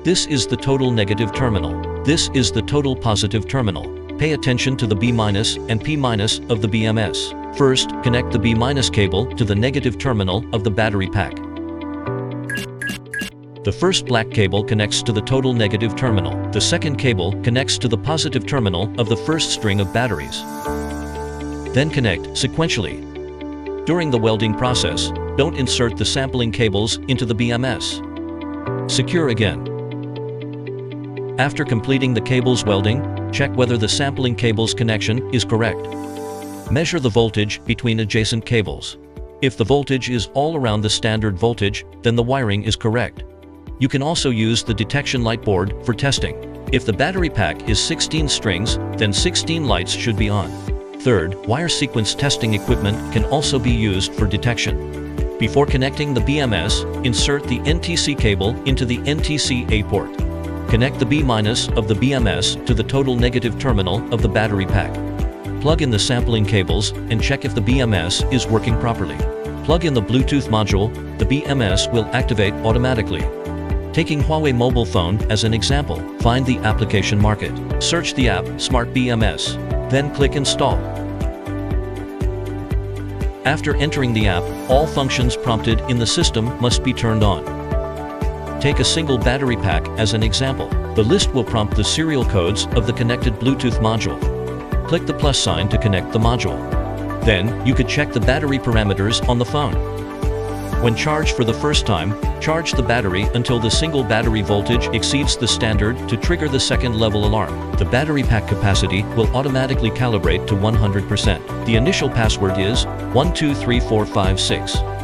This is the total negative terminal. This is the total positive terminal. Pay attention to the B- and P- of the BMS. First, connect the B- cable to the negative terminal of the battery pack. The first black cable connects to the total negative terminal. The second cable connects to the positive terminal of the first string of batteries. Then connect sequentially. During the welding process, don't insert the sampling cables into the BMS. Secure again. After completing the cable's welding, check whether the sampling cable's connection is correct. Measure the voltage between adjacent cables. If the voltage is all around the standard voltage, then the wiring is correct. You can also use the detection light board for testing. If the battery pack is 16 strings, then 16 lights should be on. Third, wire sequence testing equipment can also be used for detection. Before connecting the BMS, insert the NTC cable into the NTC-A port. Connect the B- of the BMS to the total negative terminal of the battery pack. Plug in the sampling cables and check if the BMS is working properly. Plug in the Bluetooth module, the BMS will activate automatically. Taking Huawei mobile phone as an example, find the application market. Search the app Smart BMS, then click Install. After entering the app, all functions prompted in the system must be turned on. Take a single battery pack as an example. The list will prompt the serial codes of the connected Bluetooth module. Click the plus sign to connect the module. Then, you could check the battery parameters on the phone. When charged for the first time, charge the battery until the single battery voltage exceeds the standard to trigger the second level alarm. The battery pack capacity will automatically calibrate to 100%. The initial password is 123456.